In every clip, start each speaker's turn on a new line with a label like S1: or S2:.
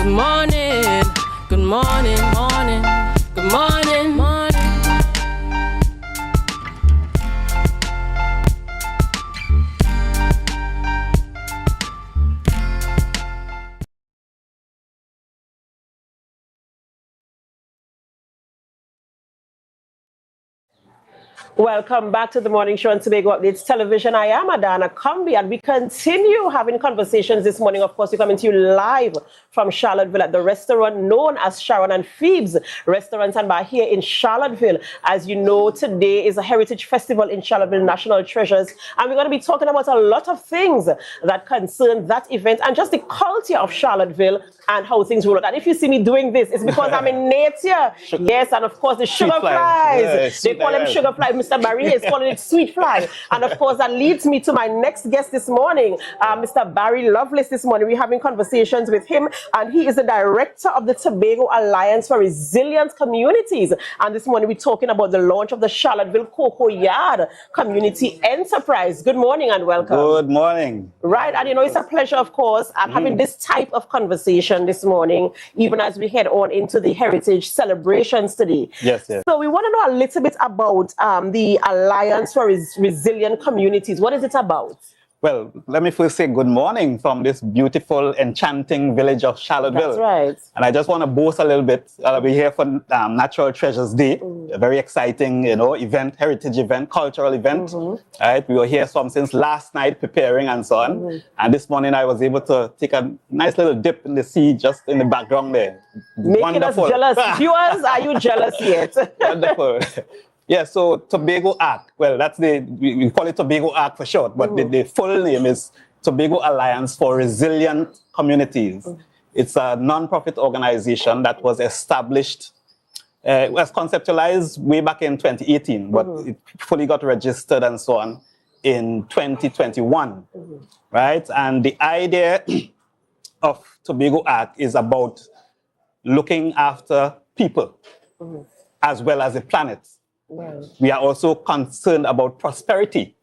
S1: morning, good morning, morning, good morning, morning.
S2: Welcome back to the morning show on Tobago Updates Television. I am Adanna Combie, and we continue having conversations this morning. Of course, we're coming to you live from Charlotteville at the restaurant known as Sharon and Phoebe's Restaurant and Bar here in Charlotteville. As you know, today is a Heritage Festival in Charlotteville, National Treasures, and we're going to be talking about a lot of things that concern that event and just the culture of Charlotteville and how things roll out. And if you see me doing this, it's because I'm in nature. Yes, and of course, the sugar flies.
S3: Yes,
S2: they call them sugar flies. Mr. Barry is calling it sweet fly. And of course, that leads me to my next guest this morning, Mr. Barry Lovelace. This morning, we're having conversations with him, and he is the director of the Tobago Alliance for Resilient Communities. And this morning, we're talking about the launch of the Charlotteville Cocoa Yard Community Enterprise. Good morning and welcome.
S3: Good morning.
S2: Right, and you know, it's a pleasure, of course, having this type of conversation this morning, even as we head on into the heritage celebrations today.
S3: Yes, yes.
S2: So we want to know a little bit about the Alliance for Resilient Communities. What is it about?
S3: Well, let me first say good morning from this beautiful, enchanting village of Charlotteville.
S2: That's right.
S3: And I just want to boast a little bit. We're here for Natural Treasures Day, a very exciting, event, heritage event, cultural event. Right? We were here since last night preparing and so on. And this morning I was able to take a nice little dip in the sea just in the background there.
S2: Making
S3: Wonderful.
S2: us jealous. Viewers, are you jealous yet?
S3: Wonderful. Yeah, so Tobago ARC, well, that's we call it Tobago ARC for short, but the full name is Tobago Alliance for Resilient Communities. It's a non-profit organization that was established, was conceptualized way back in 2018, but it fully got registered and so on in 2021, right? And the idea of Tobago ARC is about looking after people as well as the planet. Right. We are also concerned about prosperity,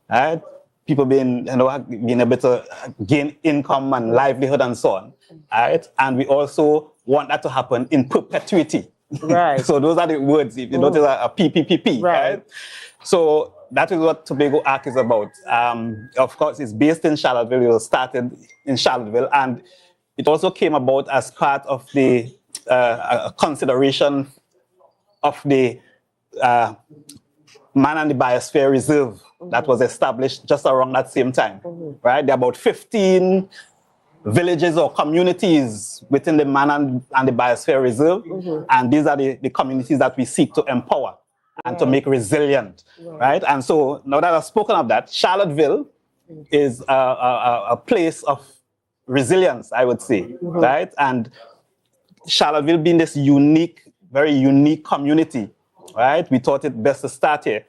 S3: right? People being able to gain income and livelihood and so on, right? And we also want that to happen in perpetuity. Right. So those are the words. If you notice a PPPP, right? So that is what Tobago ARC is about. Of course, it's based in Charlotteville. It was started in Charlotteville, and it also came about as part of the consideration of the Man and the Biosphere Reserve that was established just around that same time, right? There are about 15 villages or communities within the Man and the Biosphere Reserve, and these are the communities that we seek to empower and to make resilient, right? And so now that I've spoken of that, Charlotteville is a place of resilience, I would say, right? And Charlotteville being this unique, very unique community, right? We thought it best to start here.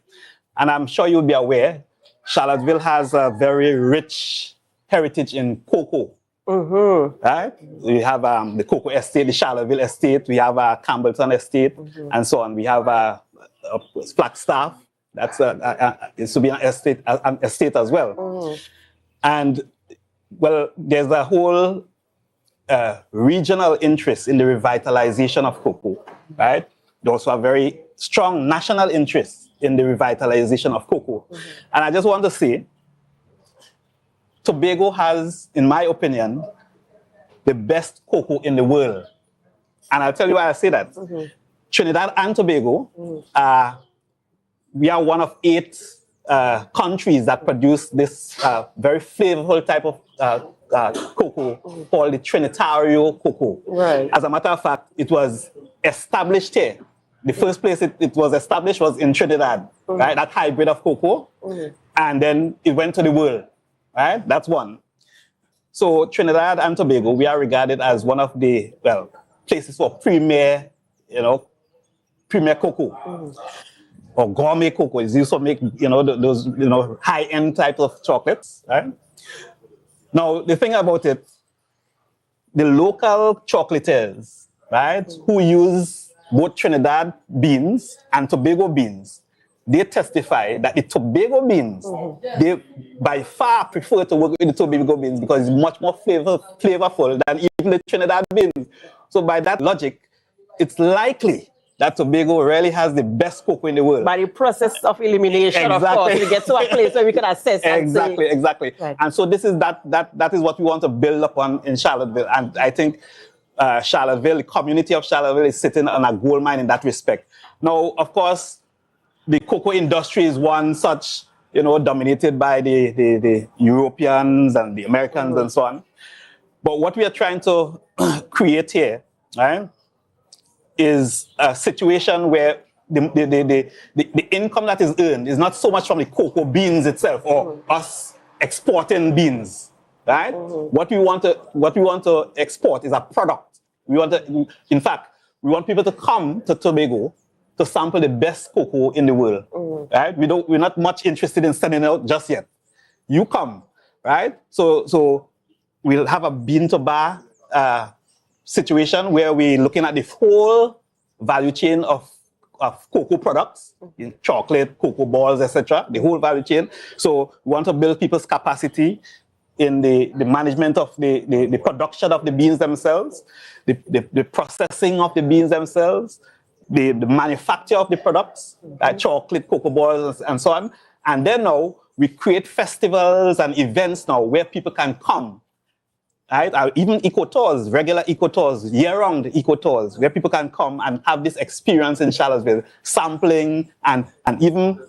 S3: And I'm sure you'll be aware, Charlotteville has a very rich heritage in cocoa, right? We have the cocoa estate, the Charlotteville estate, we have a Campbellton estate, and so on. We have a Flagstaff, that's it's to be an estate as well. And, well, there's a whole regional interest in the revitalization of cocoa, right? They also have very strong national interest in the revitalization of cocoa. And I just want to say, Tobago has, in my opinion, the best cocoa in the world. And I'll tell you why I say that. Trinidad and Tobago, we are one of 8 countries that produce this very flavorful type of cocoa called the Trinitario cocoa. Right. As a matter of fact, it was established here. The first place it was established was in Trinidad, right? That hybrid of cocoa. And then it went to the world, right? That's one. So Trinidad and Tobago, we are regarded as one of the, places for premier cocoa. Or gourmet cocoa. It's used to make, those, high-end types of chocolates, right? Now, the thing about it, the local chocolatiers, right, who use both Trinidad beans and Tobago beans, they testify that the Tobago beans, they by far prefer to work with the Tobago beans because it's much more flavorful than even the Trinidad beans. So by that logic, it's likely that Tobago really has the best cocoa in the world.
S2: By the process of elimination, of course, we get to a place where we can assess.
S3: Exactly.
S2: Right.
S3: And so this is that is what we want to build upon in Charlotteville. And I think Charlotteville, the community of Charlotteville is sitting on a gold mine in that respect. Now, of course, the cocoa industry is one such, dominated by the Europeans and the Americans and so on. But what we are trying to create here, right, is a situation where the income that is earned is not so much from the cocoa beans itself or us exporting beans, right? What we want to export is a product. In fact, we want people to come to Tobago to sample the best cocoa in the world, right? We're not much interested in sending out just yet. You come, right? So we'll have a bean to bar situation where we're looking at the whole value chain of cocoa products, in chocolate, cocoa balls, etc., the whole value chain. So we want to build people's capacity in the management of the production of the beans themselves, the processing of the beans themselves, the manufacture of the products, chocolate, cocoa balls, and so on. And then now we create festivals and events now where people can come, right? Even eco-tours, regular eco-tours, year-round eco-tours, where people can come and have this experience in Charlotteville, sampling and even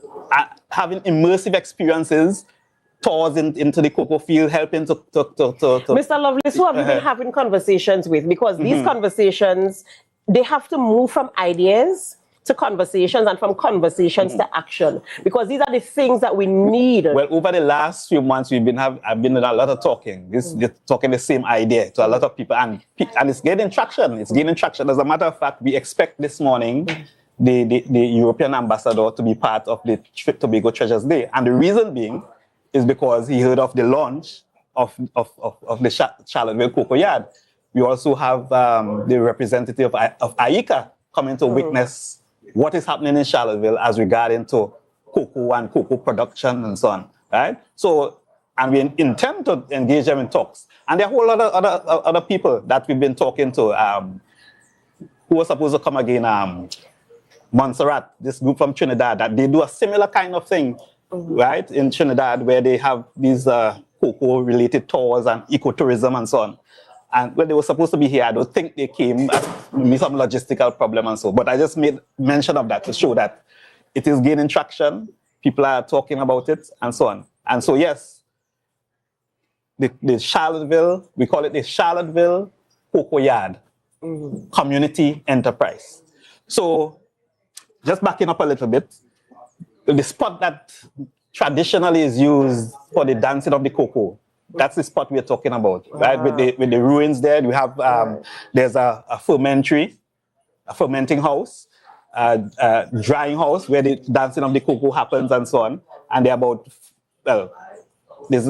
S3: having immersive experiences, tours into the cocoa field, helping to
S2: Mr. Lovelace, who have you been having conversations with? Because these conversations, they have to move from ideas to conversations and from conversations to action, because these are the things that we need.
S3: Well, over the last few months, I've been doing a lot of talking. Talking the same idea to a lot of people, and it's getting traction. It's gaining traction. As a matter of fact, we expect this morning the European ambassador to be part of the Tobago Treasures Day, and the reason being is because he heard of the launch of the Charlotteville Cocoa Yard. We also have the representative of AICA coming to witness what is happening in Charlotteville as regarding to cocoa and cocoa production and so on, right? So, and we intend to engage them in talks. And there are a whole lot of other people that we've been talking to who are supposed to come again, Montserrat, this group from Trinidad, that they do a similar kind of thing, right, in Trinidad, where they have these cocoa-related tours and ecotourism and so on. And when they were supposed to be here, I don't think they came. Maybe some logistical problem and so. But I just made mention of that to show that it is gaining traction. People are talking about it and so on. And so, yes, the Charlotteville, we call it the Charlotteville Cocoa Yard Community Enterprise. So, just backing up a little bit, the spot that traditionally is used for the dancing of the cocoa, that's the spot we're talking about, right? With the ruins there, we have there's a fermenting house, drying house where the dancing of the cocoa happens and so on. And they're about, well, there's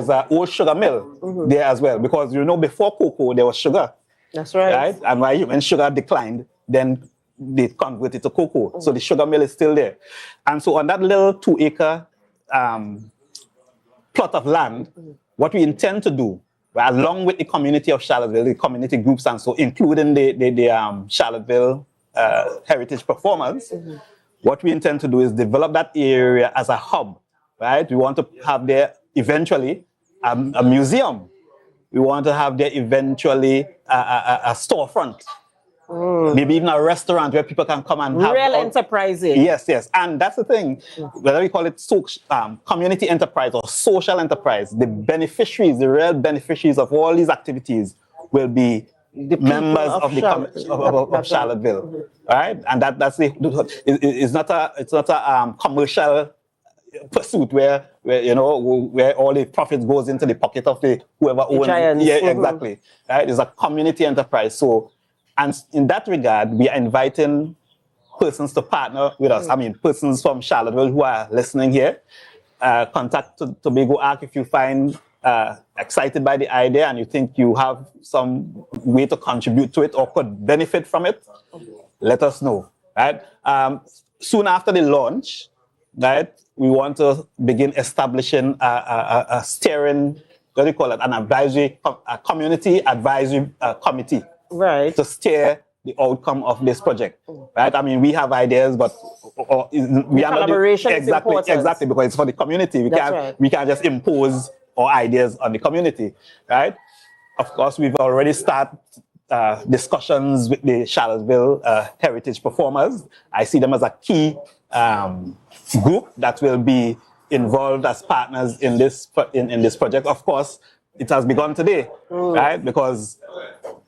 S3: a old sugar mill there as well, because before cocoa there was sugar.
S2: That's right.
S3: And when sugar declined, then they converted to cocoa. So the sugar mill is still there. And so on that little 2-acre plot of land, what we intend to do, along with the community of Charlotteville, the community groups and so, including the Charlotteville heritage performers, what we intend to do is develop that area as a hub, right? We want to have there eventually a museum. We want to have there eventually a storefront. Maybe even a restaurant where people can come and have
S2: real enterprising.
S3: Yes. And that's the thing. Whether we call it community enterprise or social enterprise, the real beneficiaries of all these activities will be the members of Charlotteville. Right? And it's not a commercial pursuit where all the profits goes into the pocket of whoever owns it. Yeah, exactly. Right? It's a community enterprise. So, and in that regard, we are inviting persons to partner with us. I mean, persons from Charlotteville who are listening here. Contact Tobago Arc if you find excited by the idea and you think you have some way to contribute to it or could benefit from it. Let us know. Right? Soon after the launch, right, we want to begin establishing a steering, what do you call it, an advisory, a community advisory committee,
S2: right,
S3: to steer the outcome of this project, right? I mean, we have ideas, but we are
S2: collaboration
S3: not
S2: is important.
S3: exactly, because it's for the community. We can't just impose our ideas on the community, right? Of course, we've already started discussions with the Charlotteville heritage performers. I see them as a key group that will be involved as partners in this project. Of course, it has begun today, right? Because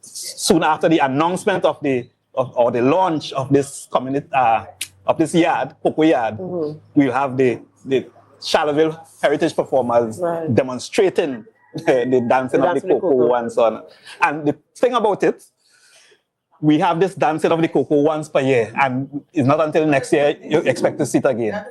S3: soon after the announcement of the launch of this community of this yard, cocoa yard, we'll have the Charlotteville heritage performers demonstrating the dancing of the cocoa and so on. And the thing about it, we have this dancing of the cocoa once per year, and it's not until next year you expect to see it again.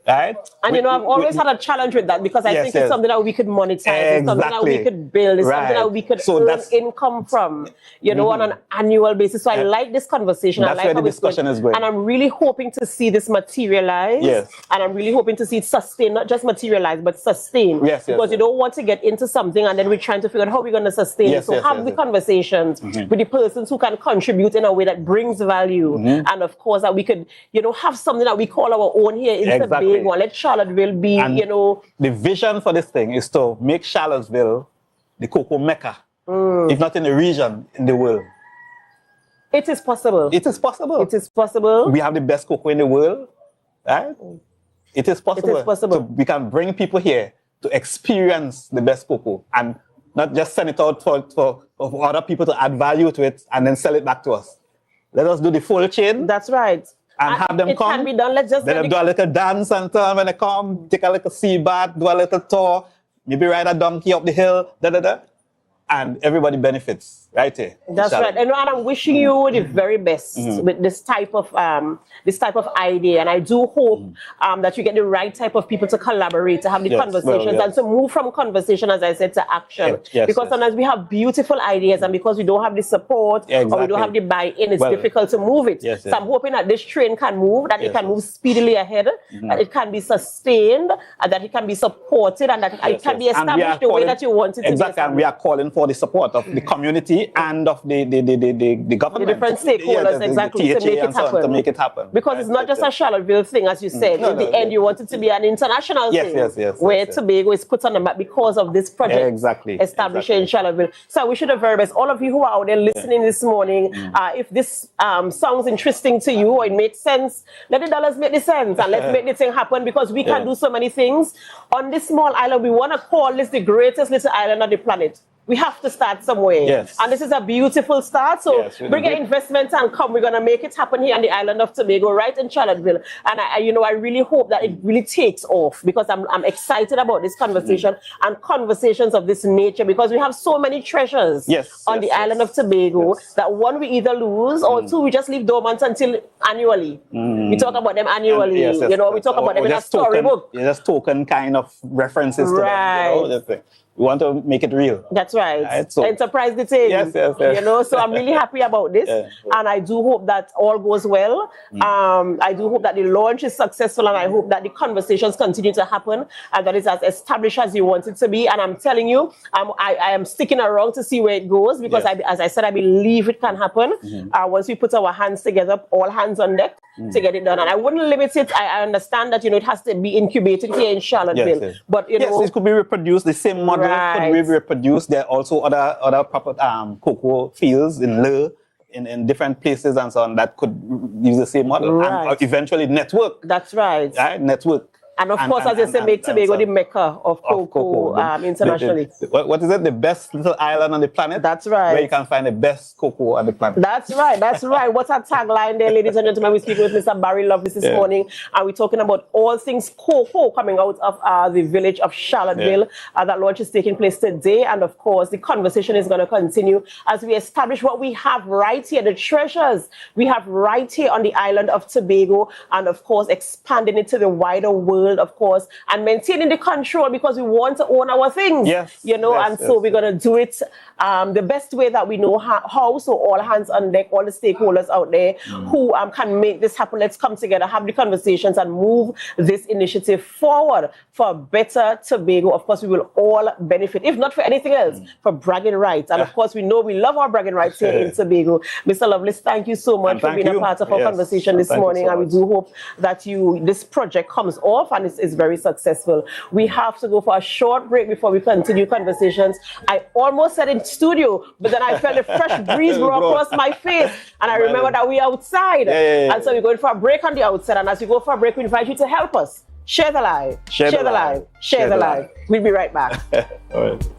S3: Right?
S2: And I've always had a challenge with that, because I think it's something that we could monetize, it's something that we could build, it's something that we could earn income from, on an annual basis. So I like this conversation.
S3: That's where the discussion is going.
S2: And I'm really hoping to see this materialize.
S3: Yes.
S2: And I'm really hoping to see it sustain, not just materialize, but sustain. Because you don't want to get into something and then we're trying to figure out how we're going to sustain it. So have the conversations with the persons who can contribute in a way that brings value. And of course, that we could, have something that we call our own here in Tobago. Let Charlotteville be,
S3: and the vision for this thing is to make Charlotteville the cocoa mecca, if not in the region, in the world.
S2: It is possible.
S3: It is possible.
S2: It is possible.
S3: We have the best cocoa in the world, right? It is possible.
S2: It is possible.
S3: So we can bring people here to experience the best cocoa and not just send it out for other people to add value to it and then sell it back to us. Let us do the full chain.
S2: That's right.
S3: And have them come.
S2: It can be done. Let's just
S3: let them do a little dance and turn when they come, take a little sea bath, do a little tour, maybe ride a donkey up the hill, and everybody benefits right here.
S2: That's right. And I'm wishing you the very best with this type of idea. And I do hope that you get the right type of people to collaborate, to have the conversations, and to move from conversation, as I said, to action. Because sometimes we have beautiful ideas, and because we don't have the support or we don't have the buy-in, it's difficult to move it. So I'm hoping that this train can move, that it can move speedily ahead, that it can be sustained, and that it can be supported, and that it can be established the way that you want it to be.
S3: Exactly, and we are calling for the support of the community and of the government.
S2: The different stakeholders, exactly, to make it happen. Because it's not just a Charlotteville thing, as you said. In the end, you want it to be an international thing. Where Tobago is put on the map because of this project established in Charlotteville. So I wish you the very best. All of you who are out there listening this morning, if this sounds interesting to you or it makes sense, let the dollars make the sense, and let's make the thing happen, because we can do so many things. On this small island, we want to call this the greatest little island on the planet. We have to start somewhere. And this is a beautiful start. So bring your investment and come. We're going to make it happen here on the island of Tobago, right in Charlotteville. And I really hope that it really takes off, because I'm excited about this conversation and conversations of this nature, because we have so many treasures on the island of Tobago that, one, we either lose, or two, we just leave dormant until annually. We talk about them annually. We talk about them in a storybook.
S3: Just token kind of references to them. We want to make it real.
S2: That's right. So, enterprise the thing. So I'm really happy about this. And I do hope that all goes well. I do hope that the launch is successful, and I hope that the conversations continue to happen, and that it's as established as you want it to be. And I'm telling you, I am sticking around to see where it goes, because as I said, I believe it can happen. Once we put our hands together, all hands on deck, to get it done. And I wouldn't limit it. I understand that, it has to be incubated here in Charlotteville. But,
S3: it could be reproduced, the same model. Could be reproduced. There are also other proper cocoa fields in Le, in different places and so on, that could use the same model and eventually network.
S2: That's right.
S3: Network.
S2: And of course, as you say, make Tobago the mecca of cocoa internationally.
S3: What is it? The best little island on the planet?
S2: That's right.
S3: Where you can find the best cocoa on the planet.
S2: That's right. That's right. What's our tagline there, ladies and gentlemen? We're speaking with Mr. Barry Lovelace this morning, and we're talking about all things cocoa coming out of the village of Charlotteville. That launch is taking place today, and of course, the conversation is going to continue as we establish what we have right here, the treasures we have right here on the island of Tobago, and of course, expanding it to the wider world. world, of course, and maintaining the control because we want to own our things.
S3: Yes.
S2: You know,
S3: Yes,
S2: and so we're going to do it the best way that we know how. So all hands on deck, all the stakeholders out there who can make this happen. Let's come together, have the conversations, and move this initiative forward for a better Tobago. Of course, we will all benefit, if not for anything else, for bragging rights. And of course, we know we love our bragging rights here in Tobago. Mr. Lovelace, thank you so much for being a part of our conversation this morning. And we do hope that this project comes off and is very successful. We have to go for a short break before we continue conversations. I almost said in studio, but then I felt a fresh breeze blow across my face. And I remember that we're outside. And so we're going for a break on the outside. And as we go for a break, we invite you to help us. Share the live. Share the live. Share the live. We'll be right back.
S3: All right.